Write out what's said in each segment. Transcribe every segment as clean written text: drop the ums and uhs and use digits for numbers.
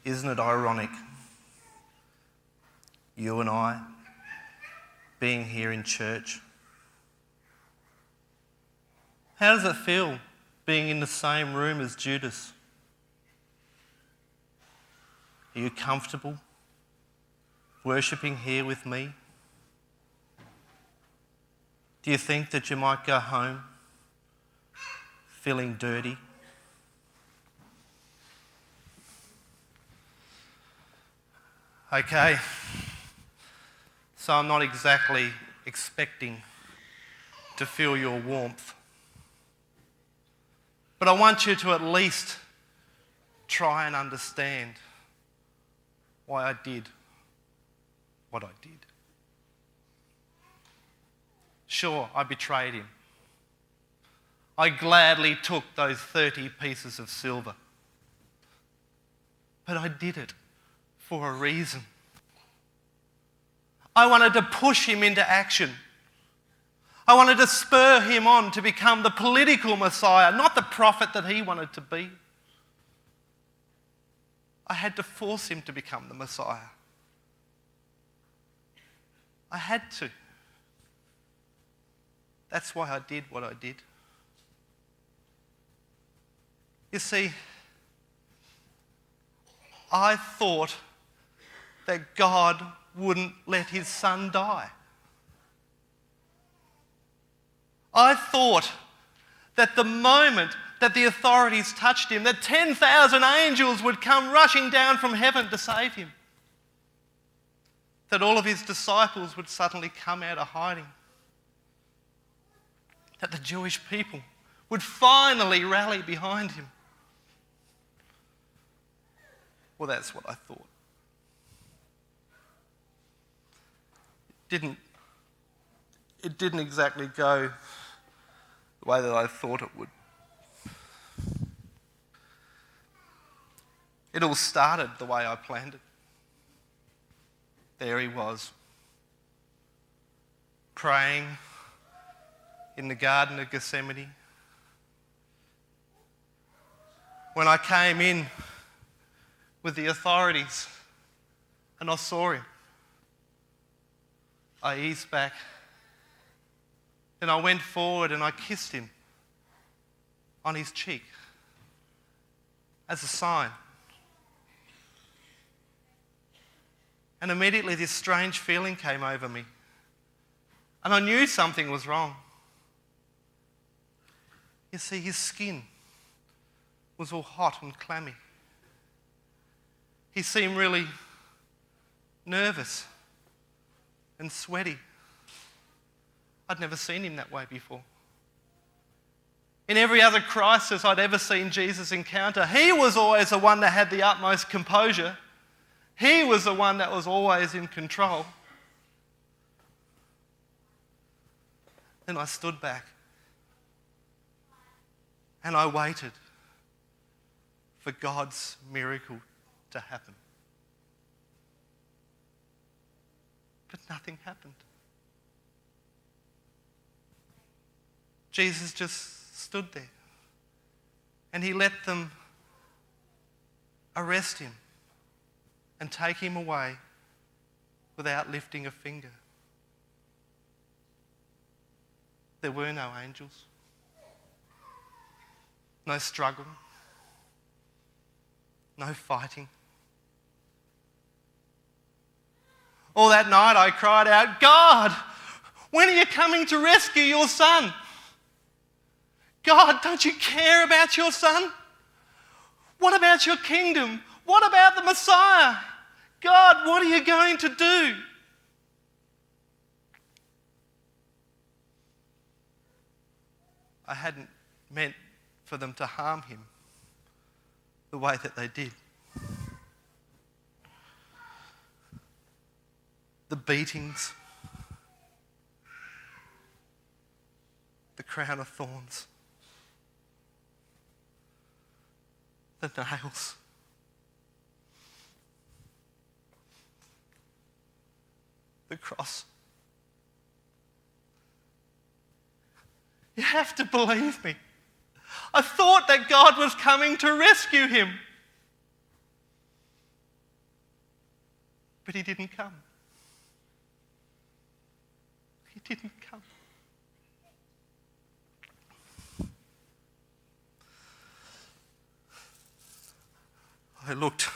Isn't it ironic? You and I being here in church. How does it feel being in the same room as Judas? Are you comfortable worshipping here with me? Do you think that you might go home feeling dirty? Okay, so I'm not exactly expecting to feel your warmth, but I want you to at least try and understand why I did what I did. Sure, I betrayed him. I gladly took those 30 pieces of silver. But I did it for a reason. I wanted to push him into action. I wanted to spur him on to become the political Messiah, not the prophet that he wanted to be. I had to force him to become the Messiah. I had to. That's why I did what I did. You see, I thought that God wouldn't let his son die. I thought that the moment that the authorities touched him, that 10,000 angels would come rushing down from heaven to save him. That all of his disciples would suddenly come out of hiding. That the Jewish people would finally rally behind him. Well, that's what I thought. It didn't exactly go the way that I thought it would. It all started the way I planned it. There he was, praying in the Garden of Gethsemane. When I came in with the authorities and I saw him, I eased back and I went forward and I kissed him on his cheek as a sign. And immediately this strange feeling came over me. And I knew something was wrong. You see, his skin was all hot and clammy. He seemed really nervous and sweaty. I'd never seen him that way before. In every other crisis I'd ever seen Jesus encounter, he was always the one that had the utmost composure. He was the one that was always in control. Then I stood back and I waited for God's miracle to happen. But nothing happened. Jesus just stood there and he let them arrest him and take him away without lifting a finger. There were no angels, no struggle, no fighting. All that night I cried out, God, when are you coming to rescue your son? God, don't you care about your son? What about your kingdom? What about the Messiah? God, what are you going to do? I hadn't meant for them to harm him the way that they did. The beatings, the crown of thorns, the nails, the cross. You have to believe me. I thought that God was coming to rescue him. But he didn't come. He didn't come. I looked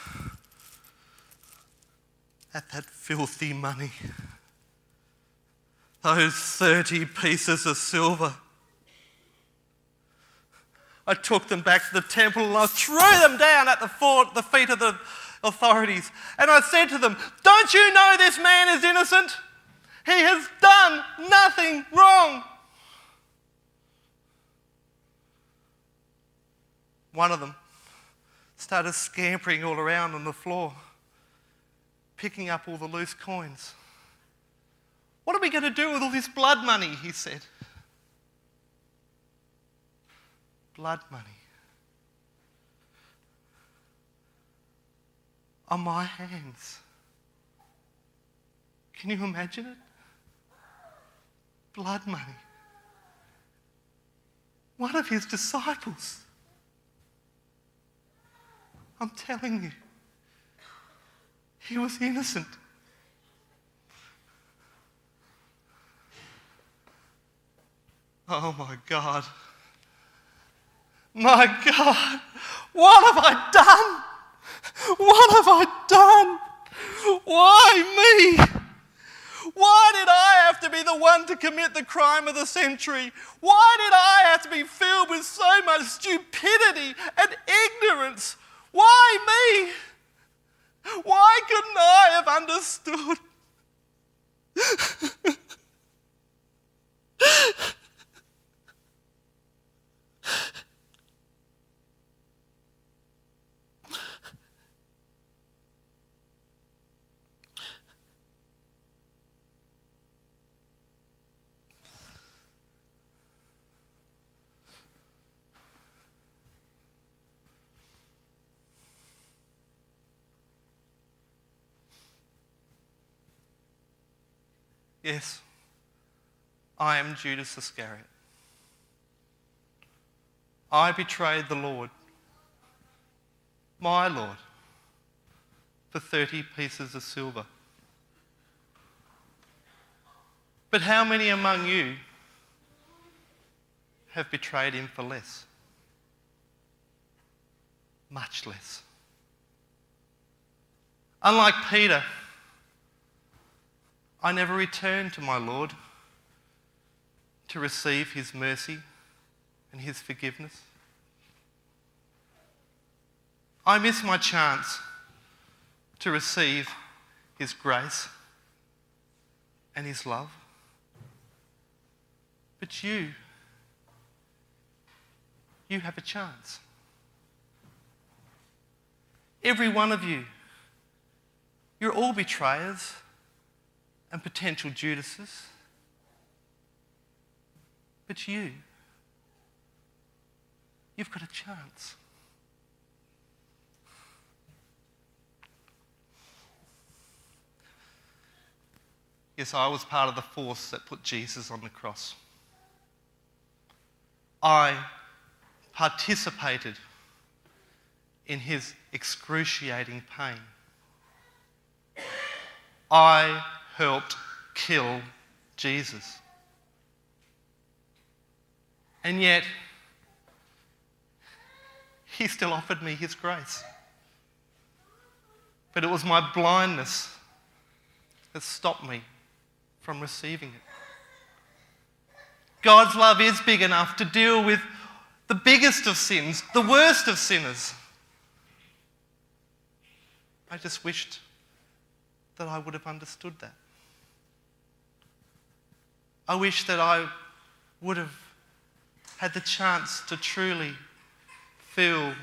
at that filthy money, those 30 pieces of silver. I took them back to the temple and I threw them down at the feet of the authorities. And I said to them, "Don't you know this man is innocent? He has done nothing wrong." One of them started scampering all around on the floor, picking up all the loose coins. "What are we going to do with all this blood money?" he said. Blood money. On my hands. Can you imagine it? Blood money. One of his disciples. I'm telling you, he was innocent. Oh my God. My God, what have I done? What have I done? Why me? Why did I have to be the one to commit the crime of the century? Why did I have to be filled with so much stupidity and ignorance? Why me? Why couldn't I have understood? Yes, I am Judas Iscariot. I betrayed the Lord, my Lord, for 30 pieces of silver. But how many among you have betrayed him for less? Much less. Unlike Peter, I never returned to my Lord to receive his mercy and his forgiveness. I missed my chance to receive his grace and his love. But you have a chance. Every one of you, you're all betrayers and potential Judases. But you've got a chance. Yes, I was part of the force that put Jesus on the cross. I participated in his excruciating pain. I helped kill Jesus. And yet, he still offered me his grace. But it was my blindness that stopped me from receiving it. God's love is big enough to deal with the biggest of sins, the worst of sinners. I just wished that I would have understood that. I wish that I would have had the chance to truly feel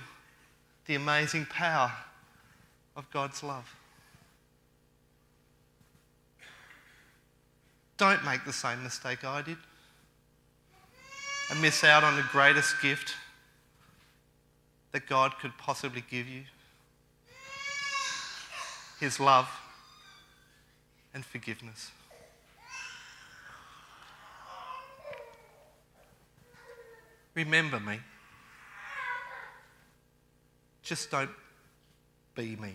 the amazing power of God's love. Don't make the same mistake I did and miss out on the greatest gift that God could possibly give you: his love and forgiveness. Remember me. Just don't be me.